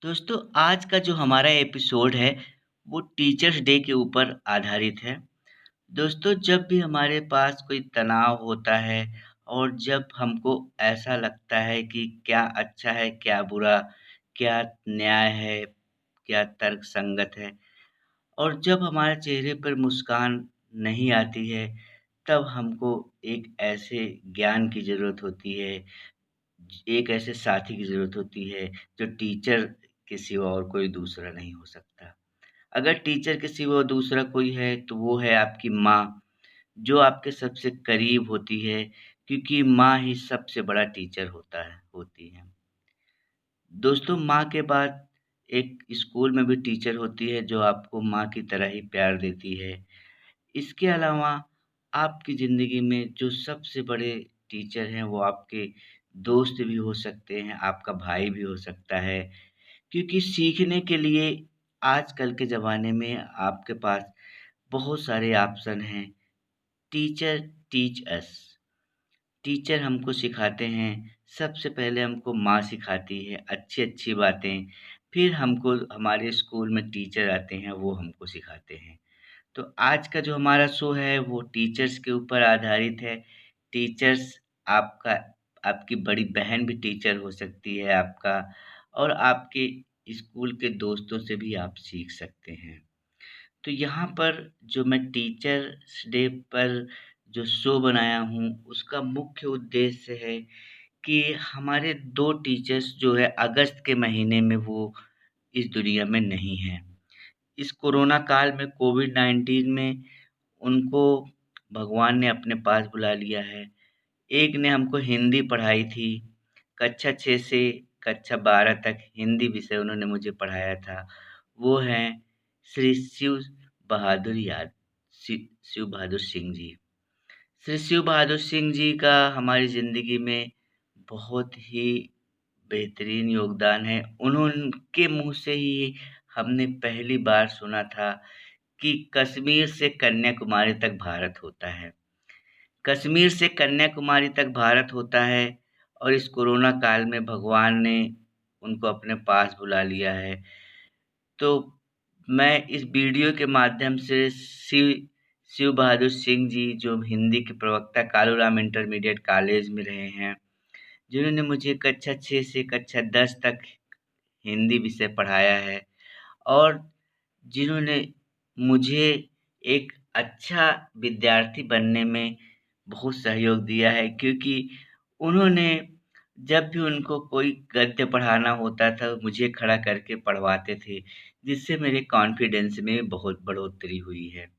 दोस्तों आज का जो हमारा एपिसोड है वो टीचर्स डे के ऊपर आधारित है। दोस्तों जब भी हमारे पास कोई तनाव होता है और जब हमको ऐसा लगता है कि क्या अच्छा है, क्या बुरा, क्या न्याय है, क्या तर्क संगत है और जब हमारे चेहरे पर मुस्कान नहीं आती है, तब हमको एक ऐसे ज्ञान की ज़रूरत होती है, एक ऐसे साथी की ज़रूरत होती है जो टीचर के सिवा और कोई दूसरा नहीं हो सकता। अगर टीचर के सिवा दूसरा कोई है तो वो है आपकी माँ, जो आपके सबसे करीब होती है क्योंकि माँ ही सबसे बड़ा टीचर होती है। दोस्तों माँ के बाद एक स्कूल में भी टीचर होती है जो आपको माँ की तरह ही प्यार देती है। इसके अलावा आपकी ज़िंदगी में जो सबसे बड़े टीचर हैं वो आपके दोस्त भी हो सकते हैं, आपका भाई भी हो सकता है। क्योंकि सीखने के लिए आजकल के ज़माने में आपके पास बहुत सारे ऑप्शन हैं। टीचर टीच अस टीचर हमको सिखाते हैं। सबसे पहले हमको माँ सिखाती है अच्छी-अच्छी बातें, फिर हमको हमारे स्कूल में टीचर आते हैं, वो हमको सिखाते हैं। तो आज का जो हमारा शो है वो टीचर्स के ऊपर आधारित है। टीचर्स आपका आपकी बड़ी बहन भी टीचर हो सकती है आपका और आपके स्कूल के दोस्तों से भी आप सीख सकते हैं। तो यहाँ पर जो मैं टीचर्स डे पर जो शो बनाया हूँ उसका मुख्य उद्देश्य है कि हमारे 2 टीचर्स जो है अगस्त के महीने में वो इस दुनिया में नहीं हैं। इस कोरोना काल में कोविड-19 में उनको भगवान ने अपने पास बुला लिया है। एक ने हमको हिंदी पढ़ाई थी, कक्षा 6 से कक्षा 12 तक हिंदी विषय उन्होंने मुझे पढ़ाया था। वो हैं श्री बहादुर याद शिव बहादुर सिंह जी। श्री शिव बहादुर सिंह जी का हमारी ज़िंदगी में बहुत ही बेहतरीन योगदान है। उनके मुँह से ही हमने पहली बार सुना था कि कश्मीर से कन्याकुमारी तक भारत होता है। कश्मीर से कन्याकुमारी तक भारत होता है और इस कोरोना काल में भगवान ने उनको अपने पास बुला लिया है। तो मैं इस वीडियो के माध्यम से शिव बहादुर सिंह जी जो हिंदी के प्रवक्ता कालूराम इंटरमीडिएट कॉलेज में रहे हैं, जिन्होंने मुझे कक्षा 6 से कक्षा 10 तक हिंदी विषय पढ़ाया है और जिन्होंने मुझे एक अच्छा विद्यार्थी बनने में बहुत सहयोग दिया है क्योंकि उन्होंने जब भी उनको कोई गद्य पढ़ाना होता था, मुझे खड़ा करके पढ़वाते थे, जिससे मेरे कॉन्फिडेंस में बहुत बढ़ोतरी हुई है।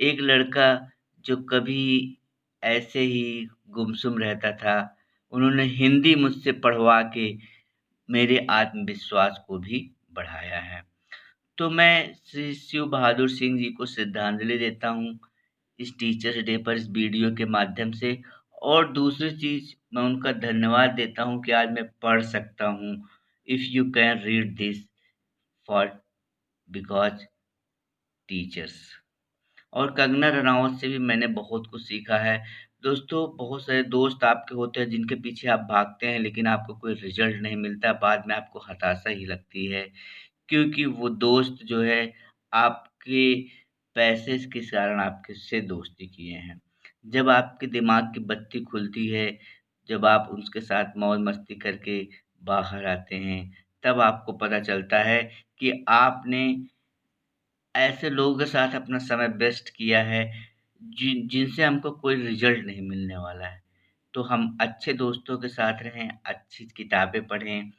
एक लड़का जो कभी ऐसे ही गुमसुम रहता था, उन्होंने हिंदी मुझसे पढ़वा के मेरे आत्मविश्वास को भी बढ़ाया है। तो मैं श्री शिव बहादुर सिंह जी को श्रद्धांजलि देता हूँ इस टीचर्स डे पर इस वीडियो के माध्यम से और दूसरी चीज़ मैं उनका धन्यवाद देता हूँ कि आज मैं पढ़ सकता हूँ। If you can read this for because teachers. और कंगना रनावत से भी मैंने बहुत कुछ सीखा है। दोस्तों बहुत सारे दोस्त आपके होते हैं जिनके पीछे आप भागते हैं लेकिन आपको कोई रिज़ल्ट नहीं मिलता, बाद में आपको हताशा ही लगती है। क्योंकि वो दोस्त जो है आपके पैसे के कारण आपके से दोस्ती किए हैं। जब आपके दिमाग की बत्ती खुलती है, जब आप उसके साथ मौज-मस्ती करके बाहर आते हैं, तब आपको पता चलता है कि आपने ऐसे लोगों के साथ अपना समय वेस्ट किया है जिनसे हमको कोई रिज़ल्ट नहीं मिलने वाला है। तो हम अच्छे दोस्तों के साथ रहें, अच्छी किताबें पढ़ें,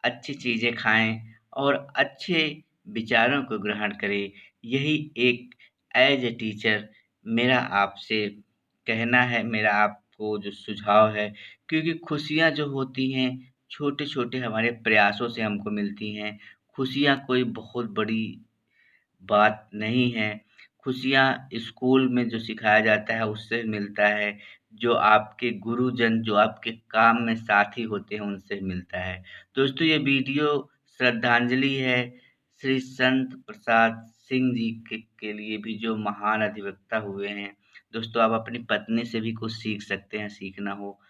अच्छी चीज़ें खाएँ और अच्छे विचारों को ग्रहण करें। यही एक ऐज़ अ टीचर मेरा आपसे कहना है, मेरा आपको जो सुझाव है क्योंकि खुशियाँ जो होती हैं, छोटे-छोटे हमारे प्रयासों से हमको मिलती हैं। खुशियाँ कोई बहुत बड़ी बात नहीं है। खुशियाँ स्कूल में जो सिखाया जाता है उससे मिलता है, जो आपके गुरुजन जो आपके काम में साथी होते हैं उनसे मिलता है। दोस्तों ये वीडियो श्रद्धांजलि है श्री संत प्रसाद सिंह जी के लिए भी जो महान अधिवक्ता हुए हैं। दोस्तों आप अपनी पत्नी से भी कुछ सीख सकते हैं, सीखना हो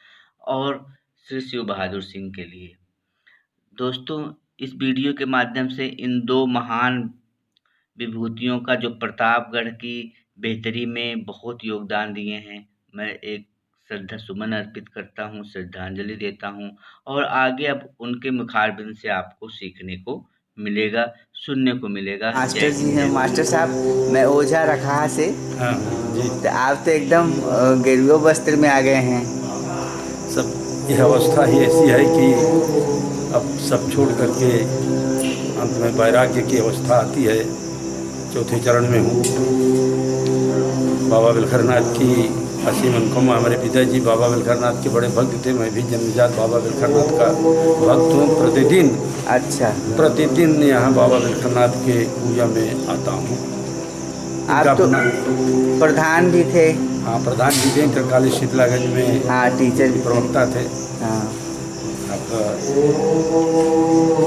और श्री शिव बहादुर सिंह के लिए। दोस्तों इस वीडियो के माध्यम से इन 2 महान विभूतियों का जो प्रतापगढ़ की बेहतरी में बहुत योगदान दिए हैं, मैं एक श्रद्धा सुमन अर्पित करता हूँ, श्रद्धांजलि देता हूँ और आगे अब उनके मुखारबिंद से आपको सीखने को मिलेगा, सुनने को मिलेगा। मास्टर जी हैं, मास्टर साहब, मैं ओझा रखा से। हाँ जी। तो आप तो एकदम गेरुआ वस्त्र में आ गए हैं। सब यह अवस्था ही ऐसी है कि अब सब छोड़ करके अंत में वैराग्य की अवस्था आती है। चौथे चरण में हूँ। बाबा बिलखरनाथ की असीम अनुपमा, हमारे पिताजी बाबा बिलखरनाथ के बड़े भक्त थे। मैं भी जन्मजात बाबा बिलखरनाथ का भक्त हूँ। प्रतिदिन यहाँ बाबा बिलखरनाथ के पूजा में आता हूँ। आप तो प्रधान भी थे। हाँ, प्रधान जी थे इंटर शीतलागंज में। हाँ, टीचर भी प्रवक्ता थे। हाँ।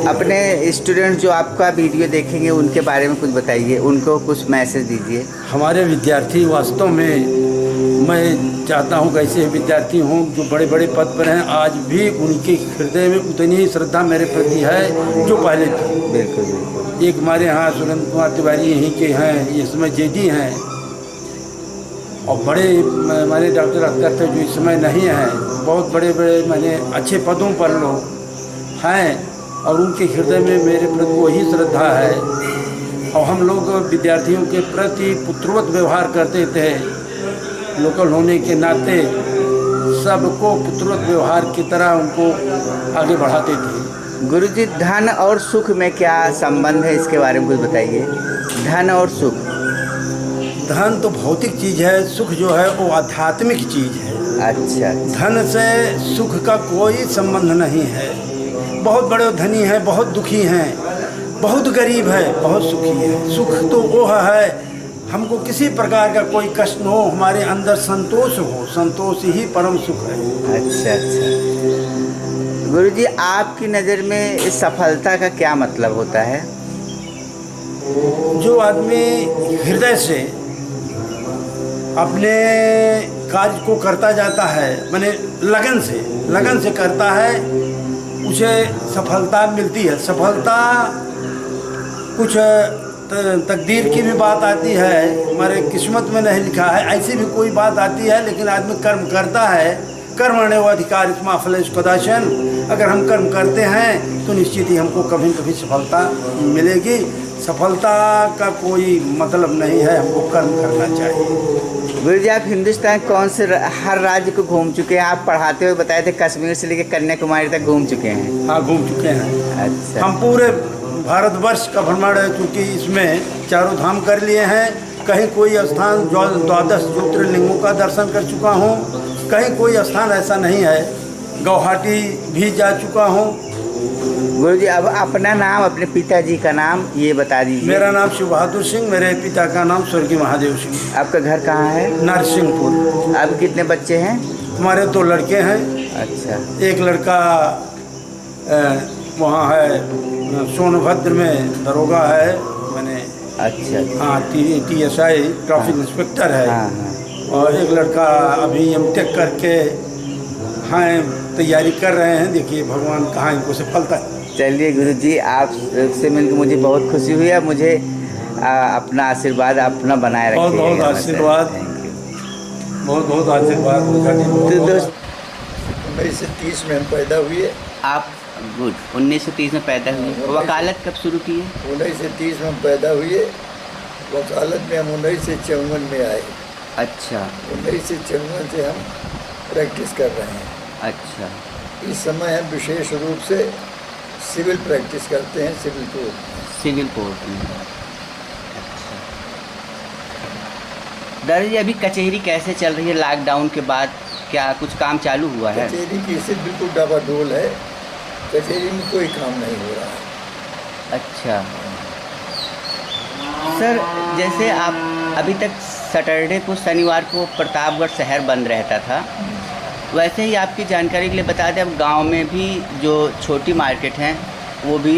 अपने स्टूडेंट जो आपका वीडियो देखेंगे उनके बारे में कुछ बताइए, उनको कुछ मैसेज दीजिए। हमारे विद्यार्थी वास्तव में मैं चाहता हूँ कि ऐसे विद्यार्थी हों जो बड़े बड़े पद पर हैं, आज भी उनके हृदय में उतनी ही श्रद्धा मेरे प्रति है जो पहले थी। बिल्कुल बिल्कुल। एक हमारे यहाँ सुरेंद्र कुमार तिवारी यहीं के हैं, इस समय जेडी हैं, और बड़े हमारे डॉक्टर अख्तर थे जो इस समय नहीं हैं। बहुत बड़े बड़े मैंने अच्छे पदों पर लोग हैं और उनके हृदय में मेरे प्रति वही श्रद्धा है। और हम लोग विद्यार्थियों के प्रति पुत्रवत व्यवहार करते थे। लोकल होने के नाते सबको पुत्रवत व्यवहार की तरह उनको आगे बढ़ाते थे। गुरुजी, धन और सुख में क्या संबंध है, इसके बारे में कुछ बताइए। धन और सुख। धन तो भौतिक चीज़ है, सुख जो है वो आध्यात्मिक चीज़ है। अच्छा। धन से सुख का कोई संबंध नहीं है। बहुत बड़े धनी हैं, बहुत दुखी हैं, बहुत गरीब है, बहुत सुखी है। सुख तो वो है हमको किसी प्रकार का कोई कष्ट न हो, हमारे अंदर संतोष हो, संतोष ही परम सुख है। अच्छा अच्छा। गुरुजी, आपकी नज़र में सफलता का क्या मतलब होता है? जो आदमी हृदय से अपने कार्य को करता जाता है, माने लगन से करता है, उसे सफलता मिलती है। सफलता कुछ तकदीर की भी बात आती है, हमारे किस्मत में नहीं लिखा है, ऐसी भी कोई बात आती है। लेकिन आदमी कर्म करता है, कर्मण्य अधिकार इसमें फलेश कदाशन। अगर हम कर्म करते हैं तो निश्चित ही हमको कभी न कभी सफलता मिलेगी। सफलता का कोई मतलब नहीं है, हमको कर्म करना चाहिए। गुरुजी, आप हिंदुस्तान कौन से हर राज्य को घूम चुके हैं? आप पढ़ाते हुए बताए थे कश्मीर से लेकर कन्याकुमारी तक घूम चुके हैं। हाँ, घूम चुके हैं। अच्छा। हम पूरे भारतवर्ष का भ्रमण है, क्योंकि इसमें चारों धाम कर लिए हैं। कहीं कोई स्थान 12 ज्योतिर्लिंगों का दर्शन कर चुका हूँ, कहीं कोई स्थान ऐसा नहीं है। गुवाहाटी भी जा चुका हूँ। गुरुजी, अब अपना नाम, अपने पिताजी का नाम ये बता दीजिए। मेरा नाम शिव बहादुर सिंह, मेरे पिता का नाम स्वर्गीय महादेव सिंह। आपका घर कहाँ है? नरसिंहपुर। अब कितने बच्चे हैं? हमारे 2 लड़के हैं। अच्छा। एक एक लड़का वहाँ है सोनभद्र में दरोगा है, मैंने। अच्छा। हाँ, TSI ट्रैफिक इंस्पेक्टर है। हाँ हाँ। और एक लड़का अभी MTech करके हाँ तैयारी कर रहे हैं। देखिए भगवान कहाँ इनको सफलता है। चलिए गुरुजी, आप से मिलकर मुझे बहुत खुशी हुई है। मुझे अपना आशीर्वाद अपना बनाए रखिए। बहुत बहुत आशीर्वाद, बहुत बहुत आशीर्वाद। तो दोस्त, 1930 में हम पैदा हुए। आप गुड 1930 में पैदा हुए। वकालत कब शुरू की है? 1930 में हम पैदा हुए। वकालत में हम 1954 में आए। अच्छा। 1954 से हम प्रैक्टिस कर रहे हैं। अच्छा। इस समय हम विशेष रूप से सिविल प्रैक्टिस करते हैं, सिविल कोर्ट में। अच्छा। दादाजी, अभी कचहरी कैसे चल रही है? लॉकडाउन के बाद क्या कुछ काम चालू हुआ है? कचहरी की स्थिति बिल्कुल डावाडोल है। कचहरी में कोई काम नहीं हो रहा है। अच्छा सर, जैसे आप अभी तक सैटरडे को, शनिवार को प्रतापगढ़ शहर बंद रहता था, वैसे ही आपकी जानकारी के लिए बता दें, अब गांव में भी जो छोटी मार्केट हैं वो भी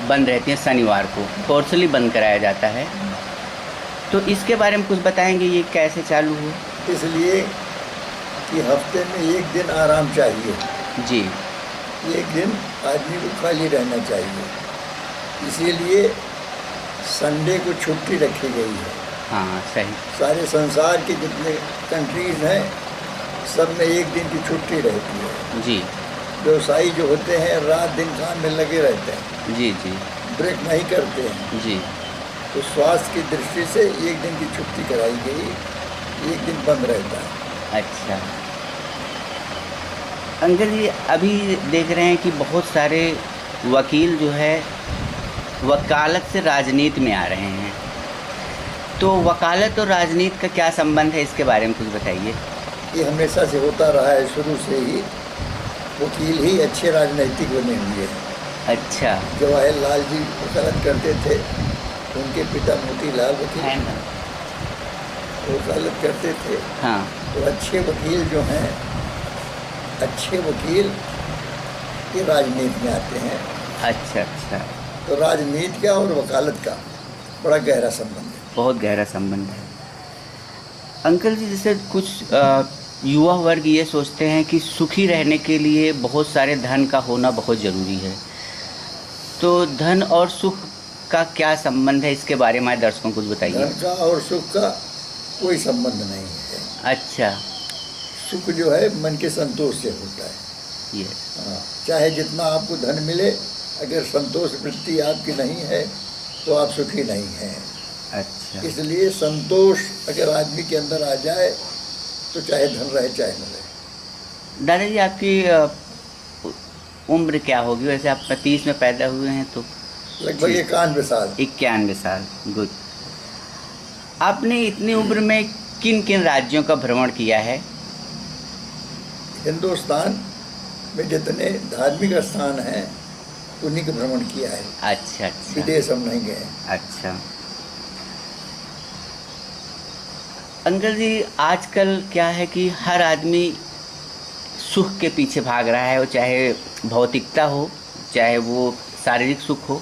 बंद रहती हैं। शनिवार को फोर्सली बंद कराया जाता है, तो इसके बारे में कुछ बताएंगे, ये कैसे चालू हुआ? इसलिए कि हफ्ते में एक दिन आराम चाहिए। जी। एक दिन आदमी को खाली रहना चाहिए। इसीलिए संडे को छुट्टी रखी गई है। हाँ सही। सारे संसार के जितने कंट्रीज़ हैं सब में एक दिन की छुट्टी रहती है। जी व्यवसायी जो होते हैं रात दिन काम में लगे रहते हैं, जी जी ब्रेक नहीं करते हैं। जी। तो स्वास्थ्य की दृष्टि से एक दिन की छुट्टी कराई गई, एक दिन बंद रहता है। अच्छा अंकल जी, अभी देख रहे हैं कि बहुत सारे वकील जो है वकालत से राजनीति में आ रहे हैं, तो वकालत और राजनीति का क्या संबंध है, इसके बारे में कुछ बताइए। ये हमेशा से होता रहा है, शुरू से ही वकील ही अच्छे राजनीतिक बने हुए हैं। अच्छा। जवाहरलाल जी वकालत करते थे, उनके पिता मोतीलाल वकील वकालत करते थे। हाँ। तो अच्छे वकील जो हैं, अच्छे वकील ये राजनीति में आते हैं। अच्छा अच्छा। तो राजनीति का और वकालत का बड़ा गहरा संबंध है। बहुत गहरा संबंध है अंकल जी। जैसे कुछ युवा वर्ग ये सोचते हैं कि सुखी रहने के लिए बहुत सारे धन का होना बहुत ज़रूरी है, तो धन और सुख का क्या संबंध है, इसके बारे में दर्शकों को कुछ बताइए। धन का और सुख का कोई संबंध नहीं है। अच्छा। सुख जो है मन के संतोष से होता है। ये हाँ, चाहे जितना आपको धन मिले, अगर संतोष वृत्ति आपकी नहीं है तो आप सुखी नहीं हैं। अच्छा। इसलिए संतोष अगर आदमी के अंदर आ जाए तो चाहे धन रहे चाहे न रहे। दादाजी, आपकी उम्र क्या होगी वैसे? आप 30 में पैदा हुए हैं तो लगभग 91 साल। 91 साल। गुड। आपने इतनी उम्र में किन किन राज्यों का भ्रमण किया है? हिंदुस्तान में जितने धार्मिक स्थान हैं उन्हीं का भ्रमण किया है। अच्छा अच्छा। विदेश हम नहीं गए। अच्छा अंकल जी, आजकल क्या है कि हर आदमी सुख के पीछे भाग रहा है, वो चाहे भौतिकता हो चाहे वो शारीरिक सुख हो,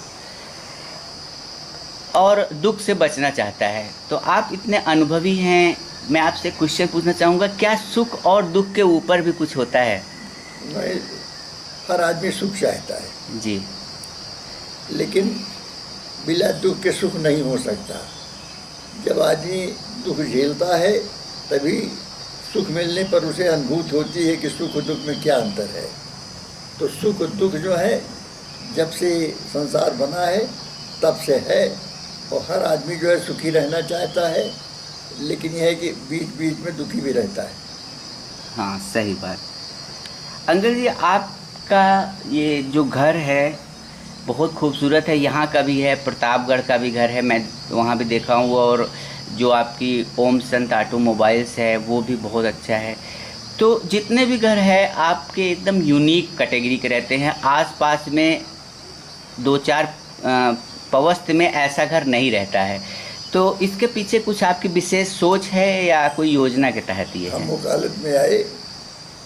और दुख से बचना चाहता है। तो आप इतने अनुभवी हैं, मैं आपसे क्वेश्चन पूछना चाहूँगा, क्या सुख और दुख के ऊपर भी कुछ होता है? नहीं, हर आदमी सुख चाहता है जी। लेकिन बिना दुख के सुख नहीं हो सकता। जब आदमी दुख झेलता है तभी सुख मिलने पर उसे अनुभूति होती है कि सुख और दुख में क्या अंतर है। तो सुख और दुख जो है जब से संसार बना है तब से है, और हर आदमी जो है सुखी रहना चाहता है, लेकिन यह है कि बीच बीच में दुखी भी रहता है। हाँ सही बात। अंकल जी, आपका ये जो घर है बहुत खूबसूरत है, यहाँ का भी है, प्रतापगढ़ का भी घर है, मैं वहाँ भी देखा हूँ, और जो आपकी ओम संत ऑटोमोबाइल्स है वो भी बहुत अच्छा है। तो जितने भी घर है आपके एकदम यूनिक कैटेगरी के रहते हैं, आसपास में 2-4 पवस्त में ऐसा घर नहीं रहता है। तो इसके पीछे कुछ आपकी विशेष सोच है या कोई योजना के तहत ये है? हम वकालत में आए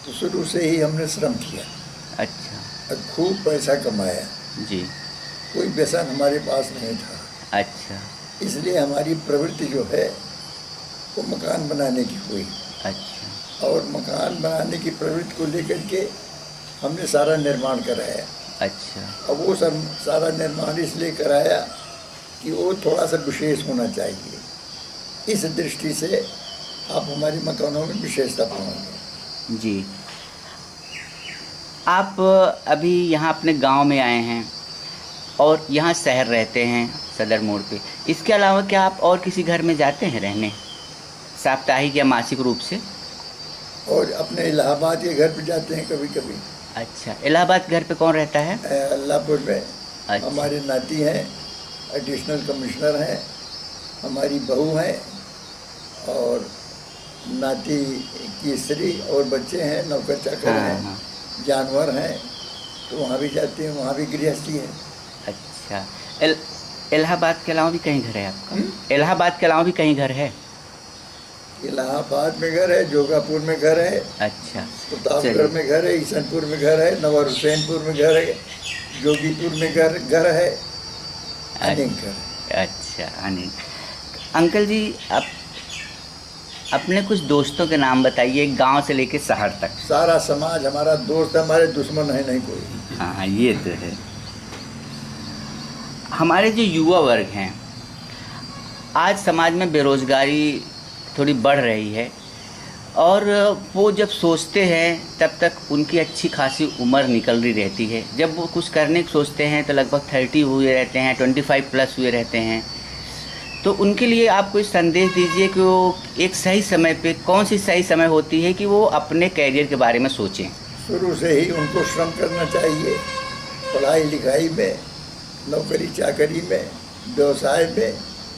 तो शुरू से ही हमने श्रम किया। अच्छा। और खूब पैसा कमाया जी। कोई व्यसन हमारे पास नहीं था। अच्छा। इसलिए हमारी प्रवृत्ति जो है वो मकान बनाने की हुई। अच्छा। और मकान बनाने की प्रवृत्ति को लेकर के हमने सारा निर्माण कराया। अच्छा। अब वो सारा निर्माण इसलिए कराया कि वो थोड़ा सा विशेष होना चाहिए। इस दृष्टि से आप हमारी मकानों में विशेषता पाएंगे। जी। आप अभी यहाँ अपने गांव में आए हैं और यहाँ शहर रहते हैं सदर मोड़ पे, इसके अलावा क्या आप और किसी घर में जाते हैं रहने, साप्ताहिक या मासिक रूप से? और अपने इलाहाबाद के घर पे जाते हैं कभी कभी। अच्छा। इलाहाबाद घर पे कौन रहता है? अल्लाहपुर में। अच्छा। हमारे नाती हैं, एडिशनल कमिश्नर हैं, हमारी बहू हैं, और नाती की स्त्री और बच्चे हैं, नौकर चाकर हैं। हाँ। जानवर हैं, तो वहाँ भी जाते हैं, वहाँ भी गृहस्थी है। अच्छा। इलाहाबाद के अलावा भी कहीं घर है आपका? इलाहाबाद के अलावा भी कहीं घर है? इलाहाबाद में घर है, जोगापुर में घर है। अच्छा। प्रतापगढ़ में घर है, ईसनपुर में घर है, नवर हुसैनपुर में घर है, जोगीपुर में घर है, अनेक घर है। अच्छा, अनेक। अंकल जी, आप अपने कुछ दोस्तों के नाम बताइए, गांव से लेके शहर तक। सारा समाज हमारा दोस्त है, हमारे दुश्मन है नहीं कोई। हाँ, ये तो है। हमारे जो युवा वर्ग हैं, आज समाज में बेरोज़गारी थोड़ी बढ़ रही है और वो जब सोचते हैं तब तक उनकी अच्छी खासी उम्र निकल रही रहती है। जब वो कुछ करने की सोचते हैं तो लगभग 30 हुए रहते हैं, 25 प्लस हुए रहते हैं। तो उनके लिए आप कोई संदेश दीजिए कि वो एक सही समय पे, कौन सी सही समय होती है कि वो अपने कैरियर के बारे में सोचें? शुरू से ही उनको श्रम करना चाहिए, पढ़ाई लिखाई में, नौकरी चाकरी में, व्यवसाय में,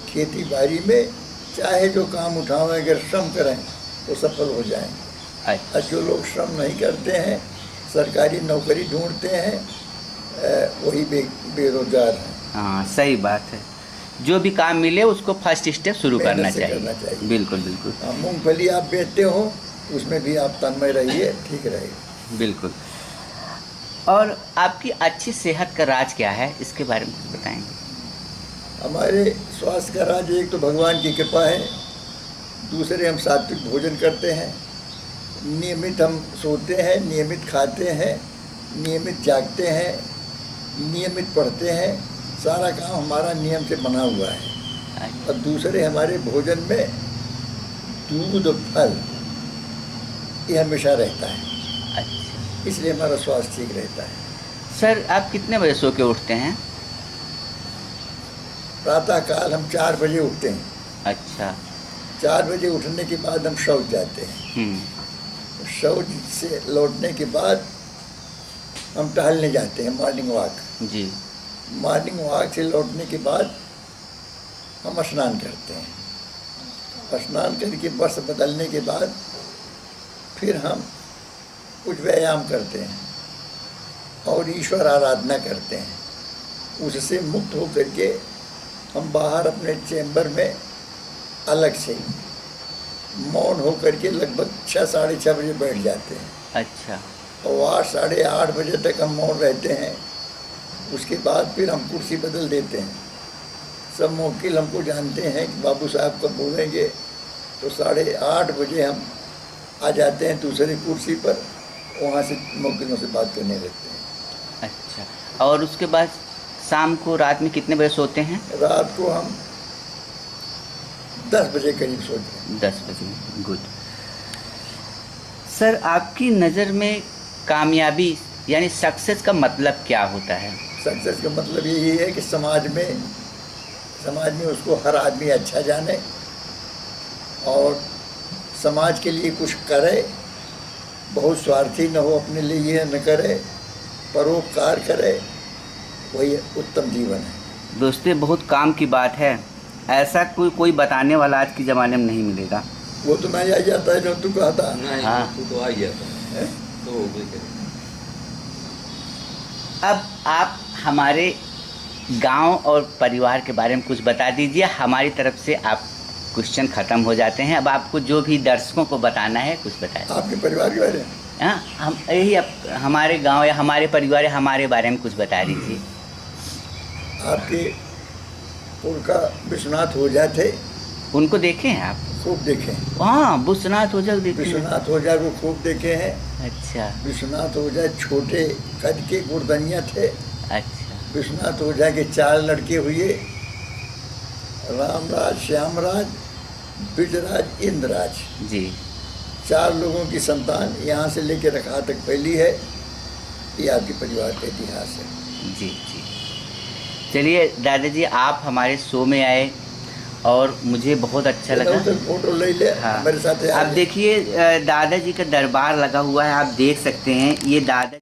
खेती बाड़ी में, चाहे जो काम उठाओ, अगर श्रम करें तो सफल हो जाएंगे। अच्छा। और जो लोग श्रम नहीं करते हैं, सरकारी नौकरी ढूंढते हैं, वही बेरोजगार हैं। हाँ, सही बात है। जो भी काम मिले उसको फर्स्ट स्टेप शुरू करना चाहिए। बिल्कुल बिल्कुल। मूंगफली आप बेचते हो, उसमें भी आप तन्मय रहिए, ठीक रहेगा। बिल्कुल। और आपकी अच्छी सेहत का राज क्या है, इसके बारे में कुछ बताएंगे? हमारे स्वास्थ्य का राज एक तो भगवान की कृपा है, दूसरे हम सात्विक भोजन करते हैं, नियमित हम सोते हैं, नियमित खाते हैं, नियमित जागते हैं, नियमित पढ़ते हैं। सारा काम हमारा नियम से बना हुआ है। और दूसरे हमारे भोजन में दूध फल ये हमेशा रहता है। अच्छा। इसलिए हमारा स्वास्थ्य ठीक रहता है। सर, आप कितने बजे सो के उठते हैं? प्रातःकाल हम 4 बजे उठते हैं। अच्छा। 4 बजे उठने के बाद हम शौच जाते हैं। शौच से लौटने के बाद हम टहलने जाते हैं, मॉर्निंग वॉक। जी। मॉर्निंग वॉक से लौटने के बाद हम स्नान करते हैं। स्नान करके वस्त्र बदलने के बाद फिर हम कुछ व्यायाम करते हैं और ईश्वर आराधना करते हैं। उससे मुक्त होकर के हम बाहर अपने चैम्बर में अलग से मौन होकर के लगभग 6 साढ़े 6 बजे बैठ जाते हैं। अच्छा। और 8 साढ़े 8 बजे तक हम मौन रहते हैं। उसके बाद फिर हम कुर्सी बदल देते हैं। सब मुवक्किल हमको जानते हैं कि बाबू साहब कब बोलेंगे, तो 8:30 बजे हम आ जाते हैं दूसरी कुर्सी पर, वहाँ से मुवक्किलों से बात करने लगते हैं। अच्छा। और उसके बाद शाम को, रात में कितने बजे सोते हैं? रात को हम 10 बजे करीब सोते हैं। 10 बजे। गुड। सर, आपकी नज़र में कामयाबी यानी सक्सेस का मतलब क्या होता है? सक्सेस का मतलब यही है कि समाज में उसको हर आदमी अच्छा जाने और समाज के लिए कुछ करे, बहुत स्वार्थी न हो, अपने लिए यह न करे, परोपकार करे, वही उत्तम जीवन है। दोस्तों, बहुत काम की बात है। ऐसा कोई बताने वाला आज के ज़माने में नहीं मिलेगा। वो तो नहीं आ जाता है जो तू कहता। हाँ, तो आ जाता है तो अब आप हमारे गांव और परिवार के बारे में कुछ बता दीजिए। हमारी तरफ से आप क्वेश्चन ख़त्म हो जाते हैं। अब आपको जो भी दर्शकों को बताना है कुछ बताएं। आपके परिवार के बारे में? हाँ, हम यही हमारे गांव या हमारे परिवार या हमारे बारे में कुछ बता दीजिए। आपके उनका विश्वनाथ ओझा थे, उनको देखे हैं आप? खूब देखे। हाँ, विश्वनाथ ओझा देखे। विश्वनाथ ओझा को खूब देखे हैं। अच्छा। विश्वनाथ ओझा छोटे कद के गुर्दनिया थे। अच्छा। विश्वनाथ ओझा के 4 लड़के हुए, रामराज, श्यामराज, बिजराज, इंद्रराज। जी। 4 लोगों की संतान यहाँ से लेकर रखा तक फैली है। ये आपके परिवार का इतिहास है। जी जी। चलिए दादाजी, आप हमारे शो में आए और मुझे बहुत अच्छा लगा। फोटो ले ले। हाँ, मेरे साथ आप देखिए दादाजी का दरबार लगा हुआ है, आप देख सकते हैं। ये दादा